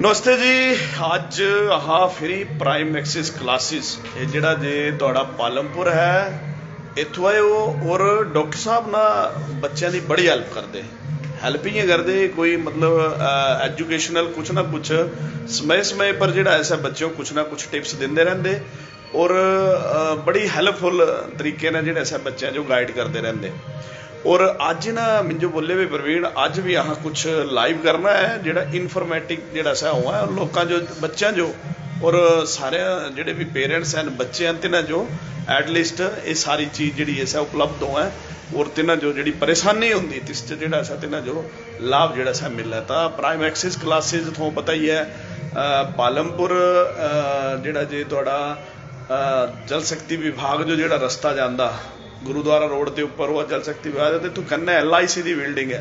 नमस्ते जी। अज हाँ free prime axis classes ये जिहड़ा जे तुहाडा पालमपुर है इत्थों आए हो और डॉक्टर साहब ना बच्चों की बड़ी हेल्प करते। हेल्प ही करते कोई मतलब एजुकेशनल कुछ ना कुछ समय समय पर जिहड़ा ऐसा बच्चों कुछ ना कुछ टिप्स देंदे रहंदे और बड़ी हेल्पफुल तरीके ने जिहड़े ऐसा बच्चों जो गाइड करते रहंदे। और अज ना मिंजो बोले भी प्रवीण अज भी यहाँ कुछ लाइव करना है जिहड़ा इनफॉर्मेटिक जिहड़ा सा हुआ है लोगों जो बच्चों जो और सारे जिहड़े भी पेरेंट्स हैं बच्चे हैं तिन्हां जो एटलीस्ट ये सारी चीज़ जिहड़ी ऐसा उपलब्ध हुआ है और तिन्हां जो जिहड़ी परेशानी होंदी तिस जिहड़ा सा तिन्हां जो लाभ जिहड़ा सा मिलता है। प्राइम एक्सिस क्लासिस थों पता ही है पालमपुर जिहड़ा जे तुहाडा जल शक्ति विभाग जो जिहड़ा रस्ता जांदा गुरुद्वारा रोड के उपर वो जल शक्ति विभाग है। इतों कन्ने LIC की बिल्डिंग है।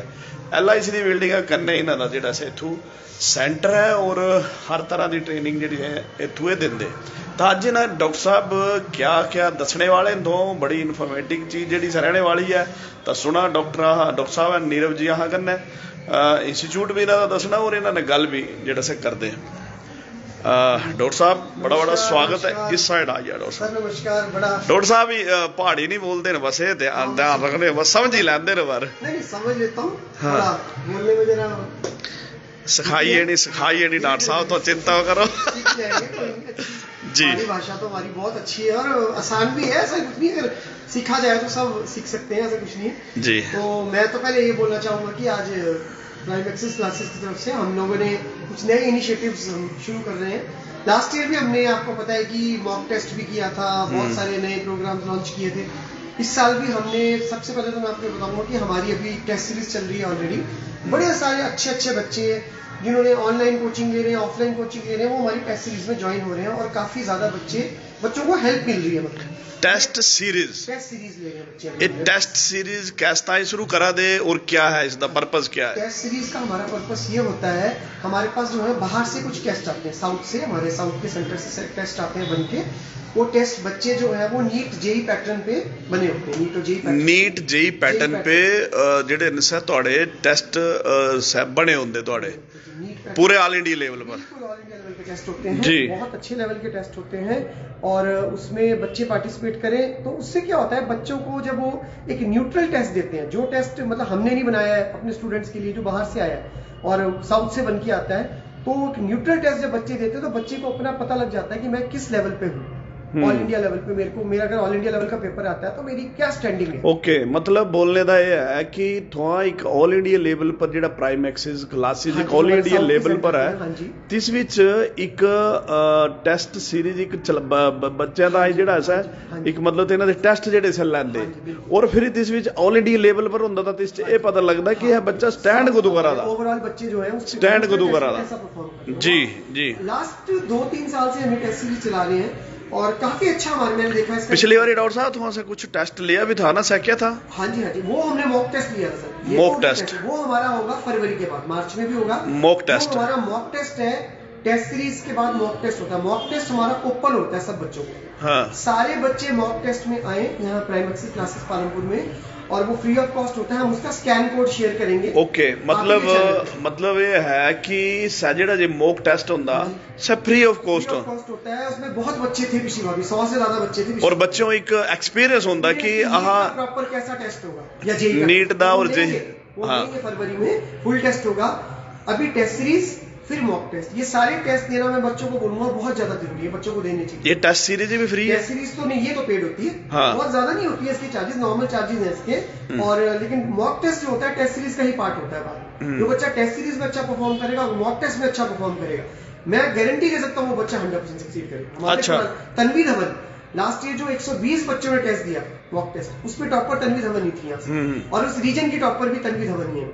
LIC की बिल्डिंग है कन्ने इन्हां दा जिहड़ा सा इत्थों सेंटर है और हर तरह की ट्रेनिंग जी है इत्थों ये देंदे। तो अज ना डॉक्टर साहब क्या क्या दसने वाले तो बड़ी इनफॉर्मेटिव चीज़ जी रहने वाली है। तो सुना डॉक्टर साहब नीरव जी यहाँ कन्ने इंस्टीट्यूट भी इन्हां दा दसना और इन्होंने गल भी जिहड़ा सा करते हैं। डॉक्टर साहब बड़ा बड़ा स्वागत है। इस साइड आ जाए डॉक्टर साहब। नमस्कार। बड़ा डॉक्टर साहब ही पहाड़ी नहीं बोलते हैं बस ये ध्यान रखने बस समझ ही लेंदे ने बार नहीं समझ लेता हूँ। हाँ। बोलने में जरा सिखाइए नहीं डॉक्टर साहब तो चिंता करो जी। हमारी भाषा तो हमारी बहुत अच्छी है और आसान भी है। ऐसा कुछ नहीं अगर सीखा जाए तो सब सीख सकते हैं, ऐसा कुछ नहीं है जी। तो मैं तो पहले ये बोलना चाहूँगा कि आज प्राइम एक्सिस क्लासेस की तरफ से हम लोगों ने कुछ नए इनिशिएटिव्स शुरू कर रहे हैं। लास्ट ईयर भी हमने आपको पता है कि मॉक टेस्ट भी किया था, बहुत सारे नए प्रोग्राम्स लॉन्च किए थे। इस साल भी हमने सबसे पहले तो मैं आपको बताऊंगा कि हमारी अभी टेस्ट सीरीज चल रही है ऑलरेडी। बड़े सारे अच्छे बच्चे जिन्होंने ऑनलाइन कोचिंग ले रहे हैं, ऑफलाइन कोचिंग ले रहे हैं, वो हमारी टेस्ट सीरीज में ज्वाइन हो रहे हैं और काफी ज्यादा बच्चों को हेल्प मिल रही है। मतलब टेस्ट सीरीज ले रहे हैं बच्चे। ये टेस्ट सीरीज कैसे शुरू करा दे और क्या है इसका पर्पस क्या है? टेस्ट सीरीज का हमारा पर्पस ये होता है, हमारे पास जो है बाहर से कुछ टेस्ट आते हैं, साउथ से हमारे साउथ के सेंटर से टेस्ट आते हैं बन के। वो टेस्ट बच्चे जो है वो नीट जेई पैटर्न पे बने होते हैं। नीट जेई पैटर्न पे जेडे नसा तोड़े टेस्ट बने होंगे तोड़े पूरे ऑल इंडिया लेवल पर। ऑल इंडिया लेवल के टेस्ट होते हैं जी। बहुत अच्छे लेवल के टेस्ट होते हैं और उसमें बच्चे पार्टिसिपेट करें तो उससे क्या होता है बच्चों को जब वो एक न्यूट्रल टेस्ट देते हैं, जो टेस्ट मतलब हमने नहीं बनाया है अपने स्टूडेंट्स के लिए, जो बाहर से आया है और साउथ से बन के आता है, तो एक न्यूट्रल टेस्ट जब बच्चे देते हैं तो बच्चे को अपना पता लग जाता है कि मैं किस लेवल पे हूँ। ऑल इंडिया लेवल पे मेरा अगर ऑल इंडिया लेवल का पेपर आता है तो मेरी क्या स्टैंडिंग है। ओके मतलब बोलने का ये है कि थोड़ा एक ऑल इंडिया लेवल पर जेड़ा प्राइम एक्सिस क्लासिस एक ऑल इंडिया लेवल पर है। हाँ जी। तिस विच एक टेस्ट सीरीज एक बच्चों का जेड़ा ऐसा एक मतलब इन्हां दे टेस्ट जेड़े से लैंदे और फिर तिस विच ऑल इंडिया लेवल पर हुंदा तां तिस च ये पता लगदा कि यह बच्चा स्टैंड कदों करा दा, ओवरऑल बच्चे जो है स्टैंड कदों करा दा। जी जी। लास्ट 2-3 साल से हम टेस्ट सीरीज चला रहे हैं और काफी अच्छा हमारे मैंने देखा इसका। पिछली बार डॉक्टर साहब थोड़ा सा कुछ टेस्ट लिया भी था ना, क्या था? हाँ जी वो हमने मॉक टेस्ट लिया था सर। मॉक टेस्ट वो हमारा होगा फरवरी के बाद, मार्च में भी होगा मॉक टेस्ट। हमारा मॉक टेस्ट है, टेस्ट सीरीज के बाद मॉक टेस्ट होता है। मॉक टेस्ट हमारा ओपन होता है सब बच्चों को। हाँ। सारे बच्चे मॉक टेस्ट में आए यहाँ प्राइम एक्सिस क्लासेस पालमपुर में और वो फ्री ऑफ कॉस्ट होता है। हम उसका स्कैन कोड शेयर करेंगे। ओके मतलब ये है कि जेड़ा जे मॉक टेस्ट होता सब फ्री ऑफ कॉस्ट होता है। उसमें बहुत बच्चे थे पिछली बार भी, 100 से ज्यादा बच्चे थे और बच्चों एक एक्सपीरियंस होता कि प्रॉपर कैसा टेस्ट होगा या जेई नीट दा और जेई फरवरी में फुल टेस्ट होगा। अभी टेस्ट सीरीज फिर मॉक टेस्ट, ये सारे टेस्ट देना मैं बच्चों को बोलूंगा बहुत ज्यादा जरूरी है, बच्चों को देने चाहिए। ये टेस्ट सीरीज भी फ्री है? टेस्ट सीरीज तो नहीं, ये तो पेड होती है। हाँ। बहुत ज्यादा नहीं होती है इसके चार्जेस, नॉर्मल चार्जेस हैं इसके। और लेकिन मॉक टेस्ट जो होता है टेस्ट सीरीज का ही पार्ट होता है बाद। जो बच्चा टेस्ट सीरीज में अच्छा परफॉर्म करेगा मॉक टेस्ट में अच्छा परफॉर्म करेगा, मैं गारंटी दे सकता हूँ वो बच्चा 100% सक्सीड करेगा। अच्छा। तनवीर धवन लास्ट ईयर जो 120 बच्चों ने टेस्ट दिया मॉक टेस्ट, उसमें टॉपर तनवीर धवन ही थी यहाँ और उस रीजन की टॉपर भी तनवीर धवन ही है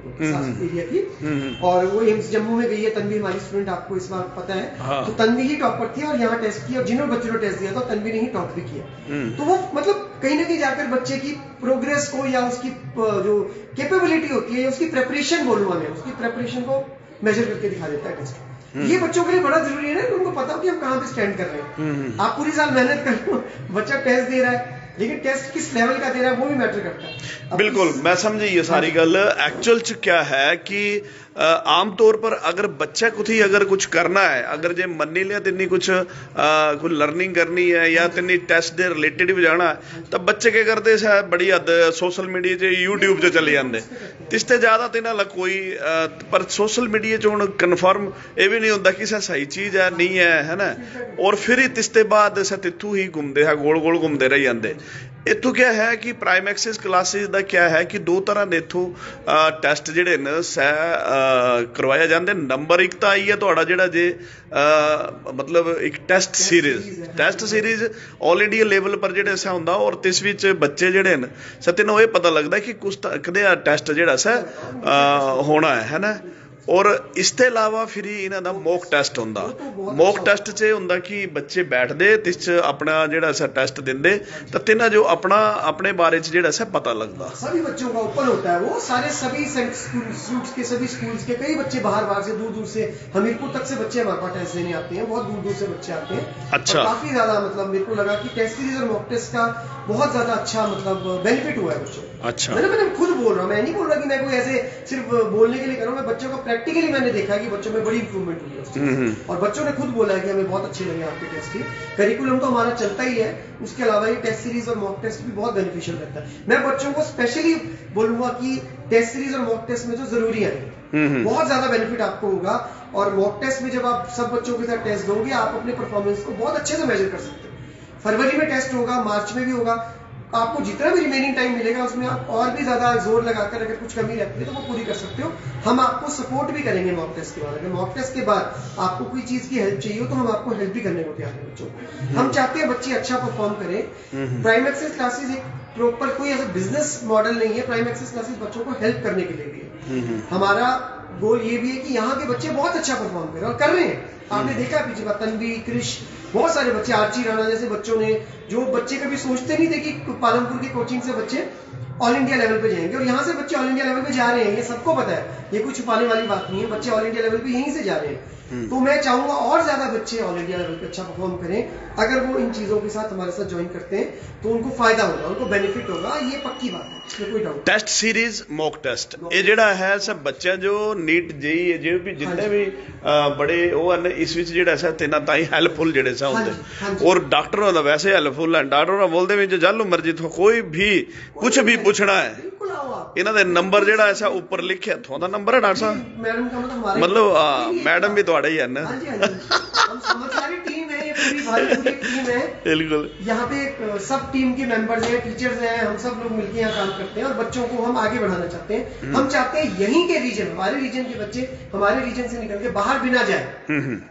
एरिया की। और वो एम्स जम्मू में गई है तनवीर, हमारी स्टूडेंट, आपको इस बार पता है। हाँ। तो तनवीर ही टॉपर थी और यहाँ टेस्ट किया और जिन्होंने बच्चों ने टेस्ट दिया था तनवीर ने ही टॉप भी किया। तो वो मतलब कहीं ना कहीं जाकर बच्चे की प्रोग्रेस को या उसकी जो कैपेबिलिटी होती है या उसकी प्रेपरेशन बोलूंगा मैं, उसकी प्रेपरेशन को मेजर करके दिखा देता है टेस्ट। ये बच्चों के लिए बड़ा जरूरी है ना, उनको पता हो कि हम कहाँ पे स्टैंड कर रहे हैं। आप पूरी साल मेहनत कर लो, बच्चा टेस्ट दे रहा है लेकिन टेस्ट किस लेवल का दे रहा है वो भी मैटर करता है। बिल्कुल मैं समझी ये सारी गल। एक्चुअल च क्या है कि आम तौर पर अगर बच्चा कुछ ही अगर कुछ करना है, अगर जे मन्नी लिया तिन्नी कुछ कोई लर्निंग करनी है या तिन्नी टेस्ट दे रिलेटेड भी जाना है, तो बच्चे क्या करते हैं बड़ी हद सोशल मीडिया च यूट्यूब च चले जाते तिसते ज़्यादा तो इन्होंने कोई पर सोशल मीडिया च हुण कन्फर्म ये भी नहीं होता कि सही चीज़ है नहीं है ना, और फिर ही तिसते बाद तिथू ही घूमते हैं गोल गोल घूमते रह जाते। इतों क्या है कि प्राइम एक्सेस क्लासिस का क्या है कि दो तरह के इतों टैसट जिहड़े ने सै करवाए जाते। नंबर एक तो आई है तुहाडा जिहड़ा जे मतलब एक test series all India level पर जिहड़े सा हुंदा, और तिस विच बच्चे जिहड़े ने सतिन ये पता लगता कि कुछ कदे टैसट जिहड़ा सा होना है ना। और इसके अलावा फिर इन्हां दा मॉक टेस्ट हुंदा। मॉक टेस्ट च हुंदा कि बच्चे बैठदे तिस च अपना जिहड़ा सा टेस्ट दिंदे तो तिन्हां जो अपने बारे च जिहड़ा सा पता लगदा। सभी बच्चों का ओपन होता है, वो सारे सभी स्कूल्स के सभी स्कूल्स के कई बच्चे बाहर से दूर से हमीरपुर तक से बच्चे हमारे पास टेस्ट देने आते हैं, बहुत दूर से बच्चे आते हैं। अच्छा, काफी ज्यादा मतलब मेरे को लगा कि टेस्ट सीरीज और मॉक टेस्ट का बहुत ज्यादा अच्छा मतलब बेनिफिट हुआ है बच्चों को। अच्छा, मैंने खुद बोल रहा हूँ, मैं नहीं बोल रहा कि मैं कोई ऐसे सिर्फ बोलने के लिए कर रहा हूँ, मैं बच्चों को प्रैक्टिकली मैंने देखा कि बच्चों में बड़ी इंप्रूवमेंट हुई है और बच्चों ने खुद बोला है कि हमें बहुत अच्छे लगे आपके टेस्ट ही। करिकुलम तो हमारा चलता ही है, उसके अलावा ये टेस्ट सीरीज और मॉक टेस्ट भी बहुत बेनिफिशियल रहता है। मैं बच्चों को स्पेशली बोलूंगा कि टेस्ट सीरीज और मॉक टेस्ट में जो जरूरी है बहुत ज्यादा बेनिफिट आपको होगा। और मॉक टेस्ट में जब आप सब बच्चों के साथ टेस्ट दोगे, आप अपने परफॉर्मेंस को बहुत अच्छे से मेजर कर सकते हो। फरवरी में टेस्ट होगा, मार्च में भी होगा, आपको जितना भी रिमेनिंग टाइम मिलेगा उसमें आप और भी ज्यादा जोर लगाकर अगर कुछ कमी रहती है तो वो पूरी कर सकते हो। हम आपको सपोर्ट भी करेंगे मॉक टेस्ट के बाद। अगर मॉक टेस्ट के बाद आपको कोई चीज की हेल्प चाहिए हो तो हम आपको हेल्प भी करने को तैयार हैं बच्चों को। हम चाहते हैं बच्चे अच्छा परफॉर्म करें। प्राइम एक्सेस क्लासेस एक प्रॉपर कोई ऐसा बिजनेस मॉडल नहीं है, प्राइम एक्सेस क्लासेस बच्चों को हेल्प करने के लिए भी है। हमारा गोल ये भी है कि यहाँ के बच्चे बहुत अच्छा परफॉर्म करें और कर रहे हैं। आपने देखा पीछे बात, तन्वी, क्रिश, बहुत सारे बच्चे, आर्ची राणा जैसे बच्चों ने, जो बच्चे कभी सोचते नहीं थे कि पालमपुर की कोचिंग से बच्चे ऑल इंडिया लेवल पे जाएंगे, और यहाँ से बच्चे ऑल इंडिया लेवल पे जा रहे हैं। ये सबको पता है, ये कुछ छुपाने वाली बात नहीं है, बच्चे ऑल इंडिया लेवल पे यहीं से जा रहे हैं। तो मैं चाहूंगा और ज्यादा बच्चे ऑल इंडिया लेवल पे अच्छा परफॉर्म करें। अगर वो इन चीजों के साथ हमारे साथ ज्वाइन करते हैं तो उनको फायदा होगा, उनको बेनिफिट होगा, ये पक्की बात है, इसमें कोई doubt. Test series mock test ये जिहड़ा है सब बच्चा जो नीट जेई जो भी जितने भी बड़े वो हैं इस विच जिहड़ा सा तिन्हां ताईं हैल्पफुल जिहड़े सा होंदे, और डॉक्टरों दा वैसे हैल्पफुल है। डॉक्टर बोलदे भी जल मर्जी तो कोई भी कुछ भी पूछना है, इन्हां दे नंबर जिहड़ा ऐसा ऊपर लिखे थोड़ा नंबर है डॉक्टर साहब, मैडम का मतलब मैडम भी तुहाडा ही है ना। हम समझदारी टीम है, ये पूरी भारी पूरी टीम है बिल्कुल। यहाँ पे सब टीम के मेंबर्स हैं, टीचर्स हैं, हम सब लोग मिलकर यहाँ काम करते हैं और बच्चों को हम आगे बढ़ाना चाहते हैं। हम चाहते हैं यहीं के रीजन, हमारे रीजन के बच्चे हमारे रीजन से निकल के बाहर भी ना जाए,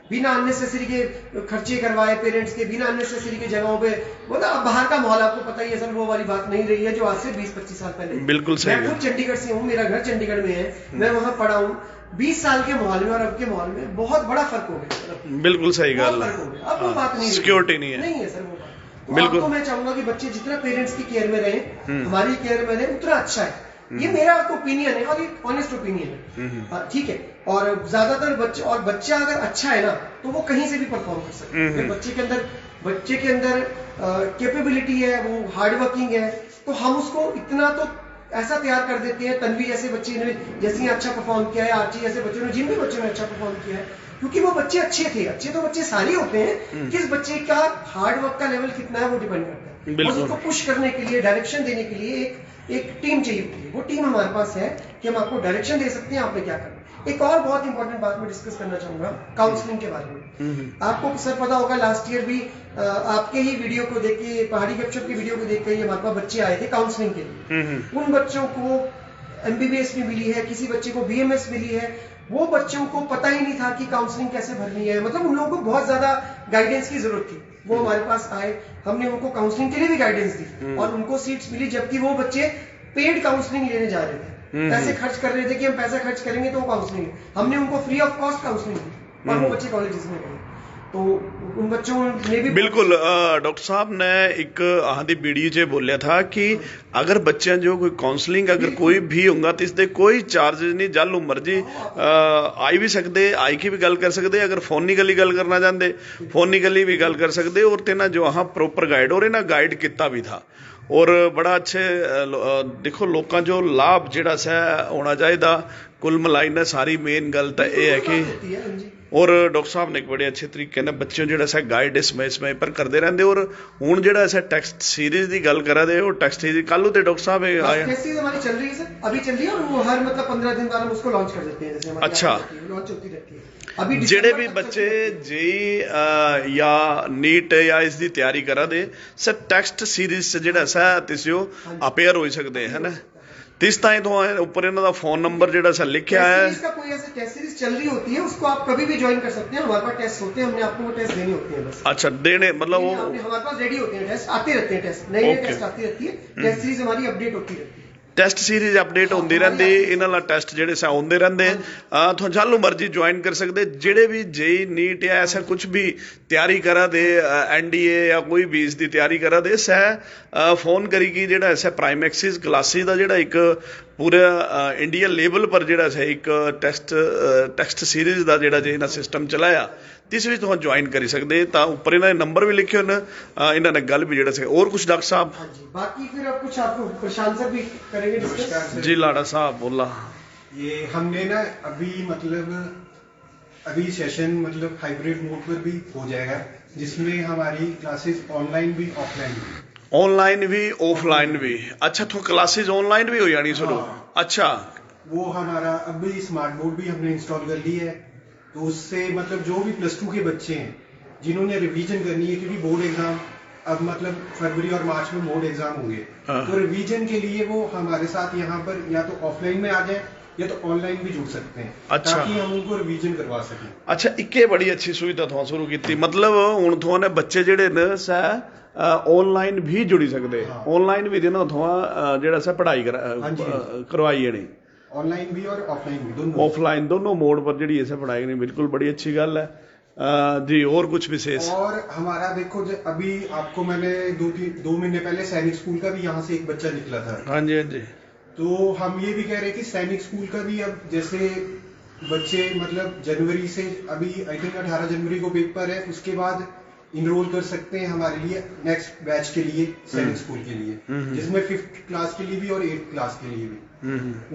बिना अननेसेसरी के खर्चे करवाए पेरेंट्स के, बिना अननेसेसरी के जगहों पे। मतलब अब बाहर का माहौल आपको पता ही है सर, वो वाली बात नहीं रही है जो आज से 20-25 साल पहले। बिल्कुल सही। मैं खुद चंडीगढ़ से हूँ, मेरा घर चंडीगढ़ में है, मैं वहाँ पढ़ा हूँ। 20 साल के माहौल में और अब के माहौल में बहुत बड़ा फर्क हो गया। बिल्कुल सही गल है, अब वो बात नहीं, सिक्योरिटी नहीं है सर वो बात। बिल्कुल, मैं चाहूंगा कि बच्चे जितना पेरेंट्स की केयर में रहे, हमारी केयर में रहे, उतना अच्छा है। ये मेरा ओपिनियन है और ये ऑनेस्ट ओपिनियन है, ठीक है। और ज्यादातर बच्चे, और बच्चा अगर अच्छा है ना तो वो कहीं से भी परफॉर्म कर सकते हैं। बच्चे के अंदर कैपेबिलिटी है, वो हार्ड वर्किंग है, तो हम उसको इतना तो ऐसा तैयार कर देते हैं। तन्वी जैसे बच्चे ने जैसे अच्छा परफॉर्म किया है, आर्ची जैसे बच्चों ने, जिन भी बच्चों ने अच्छा परफॉर्म किया है, क्योंकि वो बच्चे अच्छे थे। अच्छे तो बच्चे सारे होते हैं, किस बच्चे का हार्ड वर्क का लेवल कितना है वो डिपेंड करता है। और उसको पुश करने के लिए, डायरेक्शन देने के लिए एक टीम चाहिए होती है। वो टीम हमारे पास है कि हम आपको डायरेक्शन दे सकते हैं, आपने क्या करना। एक और बहुत इंपॉर्टेंट बात मैं डिस्कस करना चाहूंगा काउंसलिंग के बारे में। आपको सर पता होगा लास्ट ईयर भी आपके ही वीडियो को देख के, पहाड़ी गपशप की वीडियो को देख के हमारे पास बच्चे आए थे काउंसलिंग के लिए। उन बच्चों को MBBS में मिली है, किसी बच्चे को BMS मिली है। वो बच्चों को पता ही नहीं था कि काउंसलिंग कैसे भरनी है, मतलब उन लोगों को बहुत ज्यादा गाइडेंस की जरूरत थी। वो हमारे पास आए, हमने उनको काउंसलिंग के लिए भी गाइडेंस दी और उनको सीट्स मिली, जबकि वो बच्चे पेड काउंसलिंग लेने जा रहे थे, पैसे खर्च कर रहे थे कि हम पैसा खर्च करेंगे तो काउंसलिंग। हमने उनको फ्री ऑफ कॉस्ट काउंसलिंग दी और वो बच्चे कॉलेजेस में गए। तो उन बच्चों ने भी बिल्कुल डॉक्टर साहब ने एक आदि वीडियो च बोलिया था कि अगर बच्चे जो कोई काउंसलिंग अगर कोई भी होगा तो इसके कोई चार्जेस नहीं, जल मर्जी आई भी सकते, आई की भी गल कर सकते, अगर फोनिकली गल करना चाहते फोनिकली भी गल कर सकते। और तेना जो अहाँ प्रॉपर गाइड और इन्हें गाइड किया भी था और बड़ा अच्छे देखो लोगों जो लाभ जिहड़ा सा होना चाहिए कुल मिलाई ना सारी मेन गल तो यह है कि और डॉक्टर साहब ने एक बड़े अच्छे तरीके ने बच्चों जो गाइड समय पर करते रहते और हुण जो टैक्स्ट सीरीज की गल करा दे वो टैक्स्ट सीरीज कल तो डॉक्टर साहब आए हमारी चल रही है सर, अभी चल रही है और वो हर मतलब 15 दिन बाद हम उसको लॉन्च कर देते हैं, जैसे हमारी अच्छा लॉन्च होती रहती है। अभी जेडे भी बच्चे जेई या नीट या इसकी तैयारी करा दे सर टैक्स्ट सीरीज से जो तिसो अपेयर हो सकते है ना तिस ताई तो ऊपर इन्हों का फोन नंबर जो सा लिखा है इसका कोई ऐसे टेस्ट सीरीज चल रही होती है उसको आप कभी भी ज्वाइन कर सकते हैं, हमारे पास टेस्ट होते हैं, हमने आपको वो टेस्ट देनी होती है बस। अच्छा देने मतलब वो हमारे पास रेडी होते हैं टेस्ट, आते रहते हैं टेस्ट, नई टेस्ट आती रहती है, टेस्ट सीरीज हमारी अपडेट होती रहती है, टैस्ट सीरीज अपडेट होती रहती, इन्होंने टैस्ट जोड़े आते रहते तुम जालू मर्जी ज्वाइन कर सकते जेडे भी जेई नीट या ऐसा कुछ भी तैयारी करा दे NDA या कोई भी इसकी तैयारी करा दे सह फोन करी कि जो ऐसा प्राइम एक्सिस क्लासिस का जोड़ा एक पूरा इंडिया लेवल पर जोड़ा एक टैक्स्ट सीरीज का जोड़ा जो इन्हें सिस्टम चलाया तिस भी तुम ज्वाइन कर सकते तो उपर इन्होंने नंबर भी लिखे होने इन्होंने गल भी जोड़ा और कुछ डॉक्टर साहब बाकी फिर अब कुछ आपको प्रशांत सर भी करेंगे डिस्कस। जी लाड़ा साहब बोला ये हमने ना अभी मतलब अभी सेशन मतलब हाइब्रिड मोड पर भी हो जाएगा जिसमें हमारी क्लासेस ऑनलाइन भी ऑफलाइन भी ऑफलाइन भी। अच्छा तो क्लासेस ऑनलाइन भी हो जानी शुरू। अच्छा वो हमारा अभी स्मार्ट बोर्ड भी हमने इंस्टॉल कर ली है तो उससे मतलब जो भी +2 के बच्चे हैं जिन्होंने रिवीजन करनी है क्योंकि बोर्ड एग्जाम अब मतलब फरवरी और मार्च में बोर्ड एग्जाम होंगे तो रिवीजन के लिए वो हमारे साथ यहाँ पर या तो ऑफलाइन में आ जाए या तो ऑनलाइन भी जुड़ सकते हैं। अच्छा ताकि हम उनको रिवीजन करवा सकें। अच्छा इक्के बड़ी अच्छी सुविधा तुहां शुरू की मतलब हुण तुहां ने बच्चे जेडे ने ऑनलाइन भी जुड़ी सकते ऑनलाइन भी जिन्होंने तुहां जेड़ा सा पढ़ाई करवाई जानी ऑनलाइन भी और ऑफलाइन भी दोनों ऑफलाइन दोनों मोड पर जी ऐसे पढ़ाई करनी बिल्कुल बड़ी अच्छी गल है जी। और कुछ विशेष और हमारा देखो अभी आपको मैंने 2 महीने पहले सैनिक स्कूल का भी यहाँ से एक बच्चा निकला था। हाँ जी हाँ जी। तो हम ये भी कह रहे हैं कि सैनिक स्कूल का भी अब जैसे बच्चे मतलब जनवरी से अभी आई थिंक 18 जनवरी को पेपर है उसके बाद इनरोल कर सकते हैं हमारे लिए नेक्स्ट बैच के लिए सैनिक स्कूल के लिए जिसमें 5th क्लास के लिए भी और 8th क्लास के लिए भी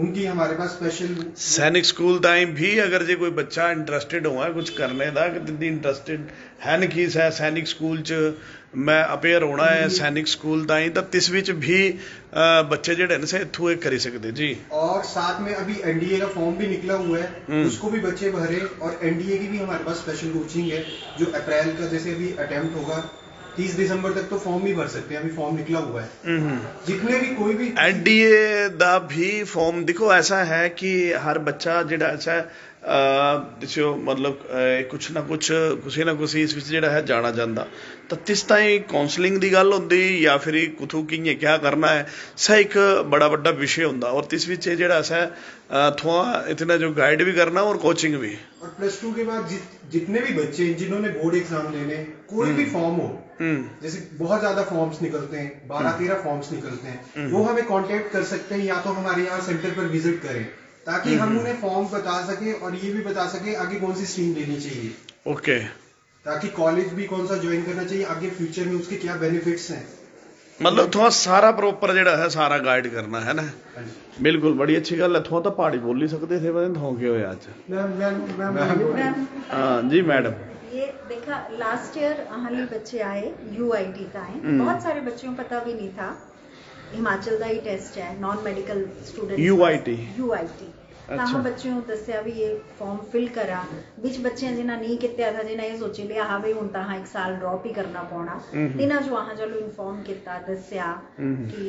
उनकी हमारे पास स्पेशल सैनिक स्कूल टाइम भी अगर जे कोई बच्चा इंटरस्टेड हुआ कुछ करने का कि इंटरस्टेड है न की सैनिक स्कूल च मैं अपेयर होना है सैनिक स्कूल ताई तो तिस विच भी बच्चे जेडे ने इत्थों करी सकते जी। और साथ में अभी NDA का फॉर्म भी निकला हुआ है उसको भी बच्चे भरे और NDA की भी हमारे पास स्पेशल कोचिंग है जो अप्रैल का जैसे अभी अटेम्प्ट होगा 30 दिसंबर तक तो फॉर्म भी भर सकते हैं अभी फॉर्म निकला हुआ है जितने भी कोई भी NDA दा भी फॉर्म देखो ऐसा है कि हर बच्चा जेड़ा ऐसा मतलब कुछ ना कुछ इस जो है जाना जाता तो तिस ताई काउंसलिंग की गल होंगी या फिर कुथू कि क्या करना है सह एक बड़ा बड़ा विषय होंगे और तिस जो थोड़ा इतना जो गाइड भी करना और कोचिंग भी। और +2 के बाद जितने भी बच्चे जिन्होंने बोर्ड एग्जाम देने कोई भी फॉर्म हो जैसे बहुत ज्यादा फॉर्म्स निकलते हैं 12-13 फॉर्म्स निकलते हैं वो हमें कांटेक्ट कर सकते हैं या तो हमारे यहाँ सेंटर पर विजिट करें ताकि हम उन्हें फॉर्म बता सके और ये भी बता सके आगे कौन सी स्ट्रीम लेनी चाहिए। ओके ताकि कॉलेज भी कौन सा ज्वाइन करना चाहिए आगे फ्यूचर में उसके क्या बेनिफिट्स हैं मतलब थोड़ा सारा प्रॉपर जेड़ा है सारा गाइड करना है ना। बिल्कुल बड़ी अच्छी गल है थोड़ा तो पहाड़ी बोल ही सकते थे थों के होए आज जी मैडम। ये देखा लास्ट ईयर हाली बच्चे आए UIT का है बहुत सारे बच्चों को पता भी नहीं था हिमाचल का ही टेस्ट है नॉन मेडिकल स्टूडेंट UIT ਤਾਂ ਬੱਚਿਆਂ ਨੂੰ ਦੱਸਿਆ ਵੀ ਇਹ ਫਾਰਮ ਫਿਲ ਕਰਾ ਵਿੱਚ ਬੱਚਿਆਂ ਜਿਨ੍ਹਾਂ ਨਹੀਂ ਕੀਤਾ था जिन्हें ये सोच लिया हाँ भाई हुण तां एक साल ड्रॉप ही करना पौना तिन्हां जो आहां चलो इन्फॉर्म किया दस्या कि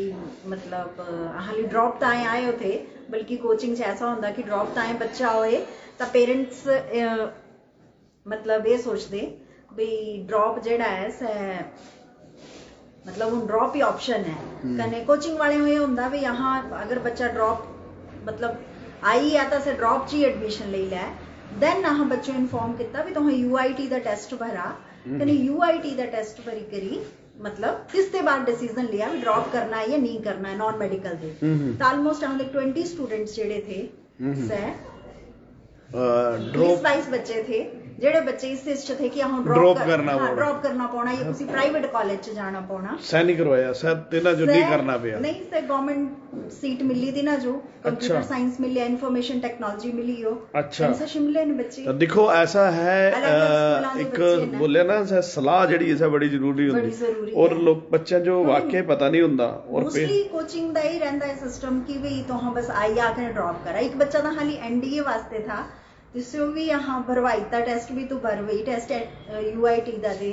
मतलब हाली ड्रॉप तां आए उथे बल्कि कोचिंग च ऐसा होंदा कि ड्रॉप तां बच्चा होए तां पेरेंट्स मतलब ये सोचते भी ड्रॉप जेड़ा है मतलब हुण ड्रॉप ही ऑप्शन है कने कोचिंग वाले में ये होंदा भी यहाँ अगर बच्चा ड्रॉप मतलब आई या तो ड्रॉप च ही एडमिशन ले लै दैन अह बच्चों इन्फॉर्म किया भी तुम UIT का टेस्ट भरा कने UIT का टेस्ट भरी करी मतलब इसके बाद डिसीजन लिया भी ड्रॉप करना है या नहीं करना है नॉन मेडिकल दे तो ऑलमोस्ट हमारे 20 स्टूडेंट्स जेडे थे 20-22 बच्चे थे ਜਿਹੜੇ ਬੱਚੇ ਇਸ ਚ थे कि हम ड्रॉप करना ड्रॉप करना पौना या किसी प्राइवेट कॉलेज च जाना पौना सै नहीं करवाया सर तेना जो नहीं करना पिया नहीं सर गवर्नमेंट सीट मिली थी ना जो कंप्यूटर साइंस मिली इंफॉर्मेशन टेक्नोलॉजी मिली हो अच्छा शिमले ने बच्चे देखो ऐसा है एक बोले ना सलाह ਜਿਹੜੀ है बड़ी जरूरी ਹੁੰਦੀ और लोग बच्चे जो वाकई पता नहीं ਹੁੰਦਾ और मोस्टली कोचिंग ਦਾ ਹੀ ਰਹਿੰਦਾ ਹੈ ਸਿਸਟਮ ਕਿ ਵੀ ਤੋਂ ਬਸ ਆਈ ਆ ਕੇ ਡ੍ਰੌਪ ਕਰਾ ਇੱਕ ਬੱਚਾ ਤਾਂ ਹਾਲੀ ਐਨਡੀਏ ਵਾਸਤੇ था जिससे भी यहाँ भरवाई था टेस्ट भी तो भरवाई टेस्ट यूआईटी दा दे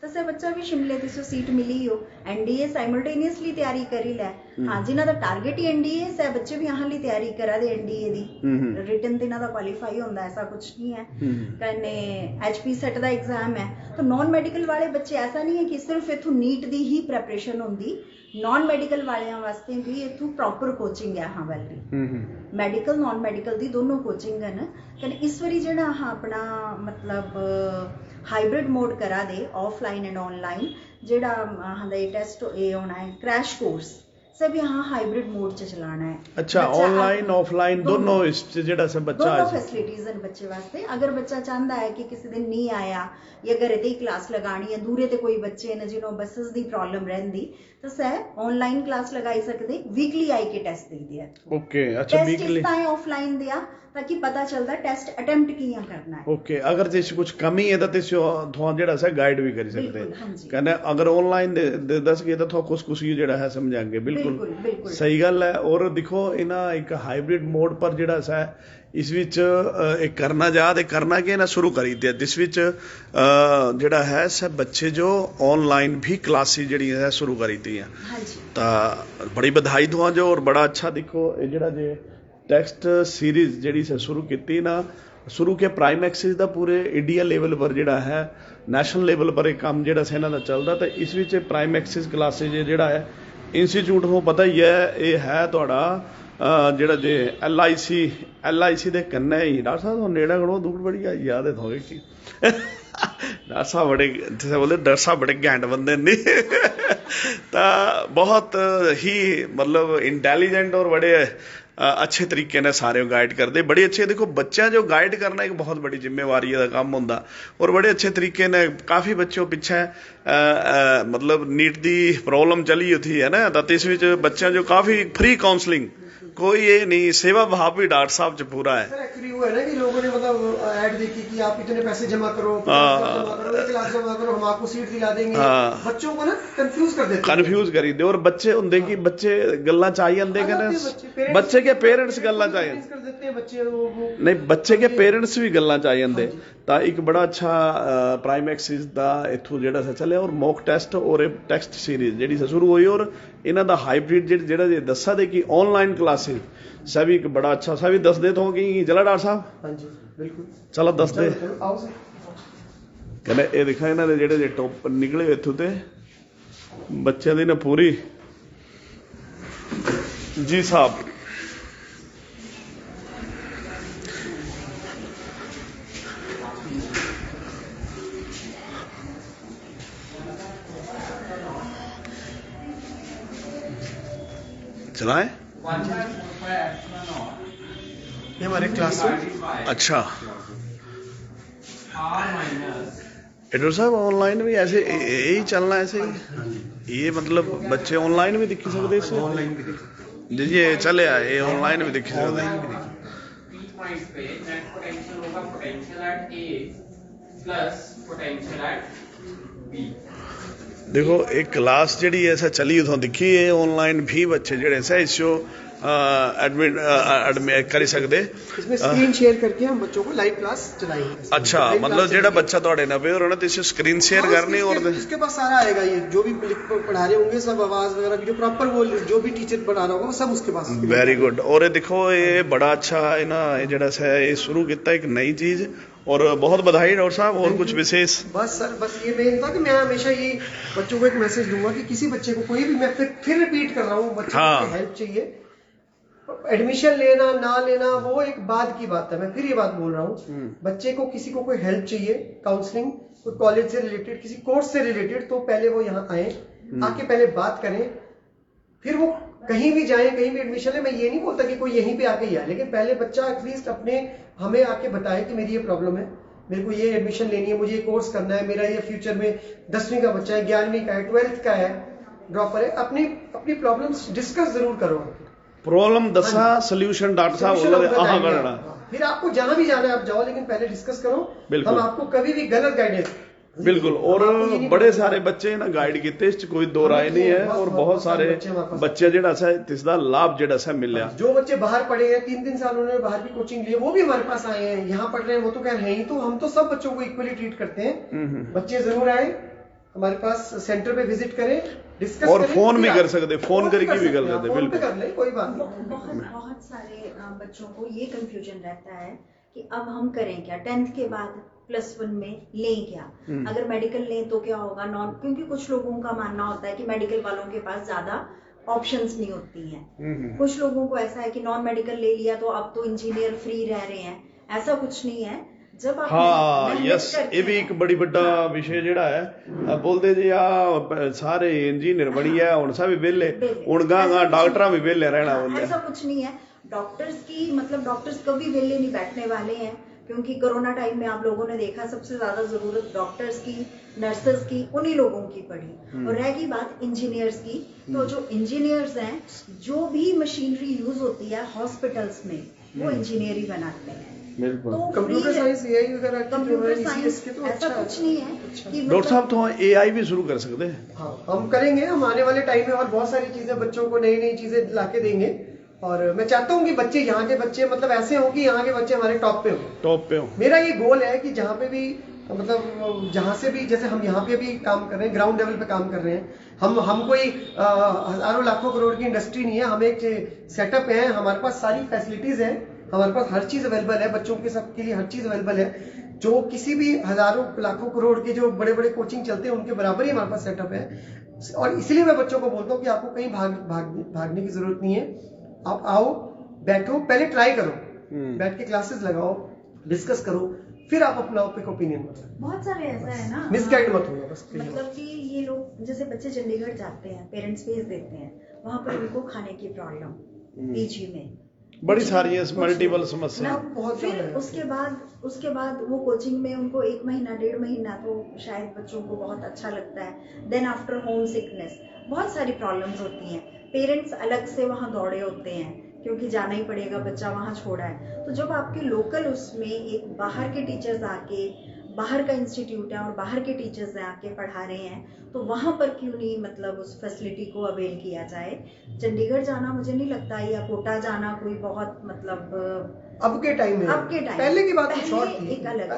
तो से बच्चा भी शिमले तिसो सीट मिली हो एनडीए साइमल्टेनियसली तैयारी करी लै हाँ जिन्हां दा टारगेट ही एनडीए से बच्चे भी यहाँ ली तैयारी करा दे एनडीए दी रिटन तिन्हां दा क्वालीफाई होंदा ऐसा कुछ नहीं है कने एचपी सेट दा एग्जाम है तो नॉन मेडिकल वाले बच्चे ऐसा नहीं है कि सिर्फ इथों नीट दी ही प्रेपरेशन होंदी नॉन मेडिकल वाले वास्ते भी इथों प्रॉपर कोचिंग है हाँ वाली मेडिकल नॉन मेडिकल दी दोनों कोचिंग है कने इस वारी जेड़ा हाँ अपना मतलब हाइब्रिड मोड करा दे ऑफलाइन एंड ऑनलाइन जेड़ा हाँ ये टेस्ट ये होना है क्रैश कोर्स सब यहाँ हाइब्रिड मोड च चलाना है अच्छा ऑनलाइन ऑफलाइन दोनों इस जेड़ा से बच्चा दोनों फैसिलिटीज हैं बच्चे वास्ते अगर बच्चा चाहता है कि किसी दिन नहीं आया या घरे ते ही क्लास लगानी है दूरे ते कोई बच्चे ने जिन्हों बसेस दी प्रॉब्लम रहंदी तो सह ऑनलाइन क्लास लगाई सकदे वीकली आई के टेस्ट दे दिया ओके अच्छा वीकली टेस्ट ऑफलाइन दिया ताकि पता चलदा टेस्ट अटेम्प्ट कियां करना है ओके अगर जिस कुछ कमी है तो थोड़ा जेड़ा सा गाइड भी कर सकते हैं कहने अगर ऑनलाइन दे दस के तो थोड़ा कुछ ये जेड़ा है समझाएंगे बिल्कुल सही गल है और देखो इना एक हाइब्रिड मोड पर जेड़ा सा इस विच एक करना याद करना कि ना शुरू करी दिया जिस विच जेड़ा है सब बच्चे जो ऑनलाइन भी क्लासेस जेड़ी है शुरू करी दी हैं तो बड़ी बधाई दुआ जो और बड़ा अच्छा देखो ये जेड़ा जे टेक्स्ट सीरीज जेड़ी से शुरू की ना शुरू के प्राइम एक्सिस दा पूरे इंडिया लेवल पर जेड़ा है नेशनल लेवल पर एक काम जेड़ा से इन्हां दा चलदा तो इस विच प्राइम एक्सिस क्लासेज जेड़ा है इंस्टीट्यूट को पता ही है ये है तुहाडा जेड़ा जे LIC दे कन्ने ही डॉक्टर साहब तो नेड़ा करो दूर बड़ी याद है थोड़ी की डॉक्टर साहब बड़े जैसे बोलते डॉक्टर साहब बड़े घैंट बंदे नहीं तो बहुत ही मतलब इंटेलिजेंट और बड़े अच्छे तरीके ने सारे गाइड करते बड़े अच्छे देखो बच्चा जो गाइड करना एक बहुत बड़ी जिम्मेवारी का काम होंदा और बड़े अच्छे तरीके ने काफ़ी बच्चों पिछे मतलब नीट दी प्रॉब्लम चली थी है ना तो इस विच बच्चों जो काफ़ी फ्री काउंसलिंग कोई ये नहीं सेवा भाव भी डॉक्टर साहब च पूरा है सर एक्चुअली वो है ना कि लोगों ने मतलब ऐड देखी कि आप इतने पैसे जमा करो 1 लाख जमा करो हम आपको सीट दिला देंगे बच्चों को ना कंफ्यूज कर देते कंफ्यूज करी दे और बच्चे होंगे कि बच्चे गल्ला चाहिए आंदे कने बच्चे के पेरेंट्स गल्ला चाहिए कर देते हैं बच्चे नहीं बच्चे के पेरेंट्स भी गल्ला चाहिए आंदे तो एक बड़ा अच्छा प्राइम एक्सिस दा इथों जेड़ा सा चलिया और मॉक टेस्ट और टेक्स्ट सीरीज जेड़ी से शुरू हुई और इन्हां दा हाइब्रिड जेड़ा दसा दे कि ऑनलाइन क्लासेस सभी एक बड़ा अच्छा सभी दस दे तो कि चला डॉक्टर साहब हां जी बिल्कुल चलो दस दे आओ सर कहने ये दिखा इन्हां दे जेड़े टॉप निकले इथों ते बच्चों दी ना पूरी जी साहब चलाए ये हमारे क्लासरूम अच्छा एडर साहब ऑनलाइन भी ऐसे यही चलना ऐसे ये मतलब बच्चे ऑनलाइन भी दिखी सकते इसे ऑनलाइन भी देख जी ये चले आए ये ऑनलाइन भी दिखी सकते पॉइंट पे नेट पोटेंशियल होगा potential at A plus potential at B देखो एक क्लास जी ऐसा चली उतो दिखी है ऑनलाइन भी बच्चे जेडे से इसो एडमिट कर सकते इसमें स्क्रीन शेयर करके हम बच्चों को लाइव क्लास चलाएंगे अच्छा मतलब जेड़ा बच्चा थोड़े ना पे और तो स्क्रीन शेयर करनी और इसके पास सारा आएगा ये जो भी पढ़ा रहे होंगे सब आवाज वगैरह जो प्रॉपर वो जो भी टीचर पढ़ा रहा होगा सब उसके पास वेरी गुड और ये देखो ये बड़ा अच्छा है ना जेड़ा सा ये शुरू किया एक नई चीज और बहुत बधाई डॉक्टर साहब और कुछ विशेष बस सर बस ये मेन था कि मैं हमेशा ये बच्चों को एक मैसेज दूंगा कि किसी बच्चे को कोई भी मैं फिर रिपीट कर रहा हूँ बच्चे को हेल्प चाहिए एडमिशन लेना ना लेना वो एक बाद की बात है मैं फिर ये बात बोल रहा हूँ बच्चे को किसी को कोई हेल्प चाहिए काउंसलिंग कोई कॉलेज से रिलेटेड किसी कोर्स से रिलेटेड तो पहले वो यहाँ आए आके पहले बात करें फिर वो कहीं भी जाए कहीं भी एडमिशन ले मैं ये नहीं बोलता कि कोई यहीं पे आके ही आए लेकिन पहले बच्चा एटलीस्ट अपने हमें आके बताए कि मेरी ये प्रॉब्लम है मेरे को ये एडमिशन लेनी है, मुझे ये कोर्स करना है, मेरा ये फ्यूचर में 10वीं का बच्चा है, 11वीं का है, 12th का है, ड्रॉपर है, अपनी अपनी प्रॉब्लम्स डिस्कस जरूर करो। प्रॉब्लम दसा सोल्यूशन डॉक्टर साहब आहा करना। फिर आपको जहां भी जाना है आप जाओ, लेकिन पहले डिस्कस करो। हम आपको कभी भी गलत गाइडेंस बिल्कुल, और बड़े सारे बच्चे ना गाइड किते, इस कोई दो राय नहीं है, और बहुत सारे बच्चे जेड़ा सा इसका लाभ जेड़ा सा मिलया। जो बच्चे बाहर पढ़े हैं 3-3 साल उन्होंने बाहर की कोचिंग ली है, वो भी हमारे पास आए हैं, यहाँ पढ़ रहे हैं, वो तो खैर है ही। तो हम तो सब बच्चों को इक्वली ट्रीट करते हैं। बच्चे जरूर आए हमारे पास, सेंटर पे विजिट करें, डिस्कस और करें, फोन भी कर सकते, फोन करके भी कर सकते, बिल्कुल कर ले, कोई बात नहीं। बहुत सारे बच्चों को ये कंफ्यूजन रहता है कि अब हम करें क्या, 10th के बाद +1 में लें क्या, अगर मेडिकल लें तो क्या होगा, नॉन, क्योंकि कुछ लोगों का मानना होता है कि मेडिकल वालों के पास ज्यादा ऑप्शंस नहीं होती हैं। कुछ लोगों को ऐसा है कि नॉन मेडिकल ले लिया तो अब तो इंजीनियर फ्री रह रहे हैं, ऐसा कुछ नहीं है। जब आप यस, ये भी एक बड़ी बड़ा विषय जेड़ा है, बोलते जी आ सारे इंजीनियर बनी है हुण सब वेले, हुण गां डॉक्टर भी वेले रहना बोलते। ऐसा कुछ नहीं है। डॉक्टर्स की मतलब डॉक्टर्स कभी वेले नहीं बैठने वाले हैं, क्योंकि कोरोना टाइम में आप लोगों ने देखा सबसे ज्यादा जरूरत डॉक्टर्स की, नर्सेस की, उन्हीं लोगों की पड़ी। और रह गई बात इंजीनियर्स की, तो जो इंजीनियर्स हैं, जो भी मशीनरी यूज होती है हॉस्पिटल्स में, वो इंजीनियर ही बनाते हैं। बिल्कुल, तो कंप्यूटर साइंस, एआई वगैरह, कंप्यूटर साइंस के तो ऐसा कुछ नहीं है कि डॉक्टर साहब तो एआई भी शुरू कर सकते हैं। हाँ, हम करेंगे, हम आने वाले टाइम में और बहुत सारी चीजें बच्चों को नई नई चीजें लाके देंगे। और मैं चाहता हूँ कि बच्चे, यहाँ के बच्चे मतलब ऐसे हो कि यहाँ के बच्चे हमारे टॉप पे हो। मेरा ये गोल है कि जहाँ पे भी मतलब जहाँ से भी, जैसे हम यहाँ पे भी काम कर रहे हैं, ग्राउंड लेवल पे काम कर रहे हैं, हम कोई हजारों लाखों करोड़ की इंडस्ट्री नहीं है, हम एक सेटअप है, हमारे पास सारी फैसिलिटीज है, हमारे पास हर चीज अवेलेबल है, बच्चों के सबके लिए हर चीज अवेलेबल है। जो किसी भी हजारों लाखों करोड़ के जो बड़े बड़े कोचिंग चलते हैं उनके बराबर ही हमारे पास सेटअप है। और इसलिए मैं बच्चों को बोलता हूँ कि आपको कहीं भागने की जरूरत नहीं है। आप आओ, बैठो, पहले ट्राई करो, बैठ के क्लासेस लगाओ, डिस्कस करो, फिर आप अपना ओपिनियन बताओ। बहुत सारे ऐसा है ना, मिसगाइड मत होना बस। मतलब कि ये लोग जैसे बच्चे चंडीगढ़ जाते हैं, पेरेंट्स भेज देते हैं, वहां पर उनको खाने की प्रॉब्लम, पीजी में बड़ी सारी मल्टीपल समस्या। फिर उसके बाद वो कोचिंग में उनको 1 महीना 1.5 महीना तो शायद बच्चों को बहुत अच्छा लगता है, देन आफ्टर होम सिकनेस बहुत सारी प्रॉब्लम्स होती हैं। पेरेंट्स अलग से वहाँ दौड़े होते हैं क्योंकि जाना ही पड़ेगा, बच्चा वहाँ छोड़ा है। तो जब आपके लोकल उसमें एक बाहर के टीचर्स आके, बाहर का इंस्टीट्यूट है और बाहर के टीचर्स आके पढ़ा रहे हैं, तो वहां पर क्यों नहीं मतलब उस फैसिलिटी को अवेल किया जाए। चंडीगढ़ जाना मुझे नहीं लगता, या कोटा जाना कोई बहुत मतलब अब के टाइम में, पहले की बात कुछ और थी, एक अलग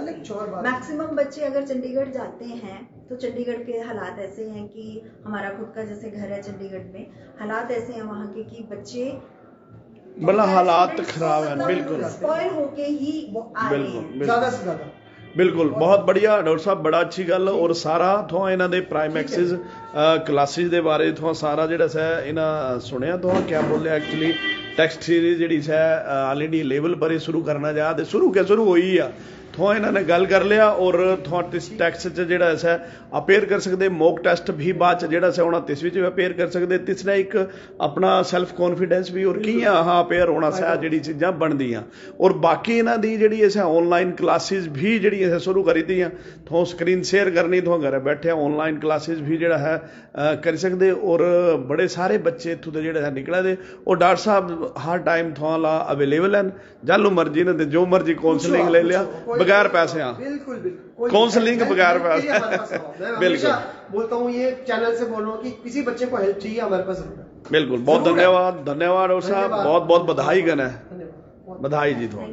मैक्सिमम बच्चे अगर चंडीगढ़ जाते हैं तो चंडीगढ़ के हालात ऐसे हैं कि हमारा खुद का जैसे घर है चंडीगढ़ में, हालात ऐसे हैं वहाँ के कि बच्चे मतलब हालात खराब है। बिल्कुल स्पॉइल होके ही आ रहे हैं ज्यादा से ज्यादा। बिल्कुल, बहुत बढ़िया डॉक्टर साहब, बड़ा अच्छी गल। और सारा थोड़ा इन्हां दे प्राइम एक्सिस क्लासिस दे बारे थोड़ा सारा जेड़ा सा इन्हां सुनिया, थोड़ा क्या बोले एक्चुअली टेक्स्ट सीरीज जेड़ी सा ऑल इंडिया लेवल पर शुरू करना चाह ते शुरू हुई आ, थोड़ा इन्होंने गल कर लिया। और थोड़ा टैक्स जेड़ा सा अपेयर कर सकते, मॉक टेस्ट भी बाद जेड़ा सा होना तिस विच अपेयर कर सकते। तीसरा एक अपना सैल्फ कॉन्फिडेंस भी और कियां हाँ अपेयर होना सा जेड़ी चीज़ां बनदियां। और बाकी इन्हां दी जेड़ी ऐसा ऑनलाइन क्लासिस भी जेड़ी ऐसा शुरू करी दियां, थोड़ा स्क्रीन शेयर करनी, थोड़ा घर बैठे ऑनलाइन क्लासिस भी जेड़ा है कर सकते। और बड़े सारे बच्चे इत्थों दे जेड़ा है निकले दे, और डॉक्टर साहब हर टाइम थोड़ा ला अवेलेबल हैं, जालू मर्जी ने जो मर्जी काउंसलिंग ले लिया बगैर पैसे। बिल्कुल काउंसलिंग बगैर पैसे। बिल्कुल बोलता हूँ, ये चैनल से बोल रहा हूँ कि किसी बच्चे को हेल्प चाहिए हमारे पास जरूर। बिल्कुल, बहुत धन्यवाद डॉक्टर साहब, बहुत बहुत बधाई गन है, बधाई जी थोड़ा।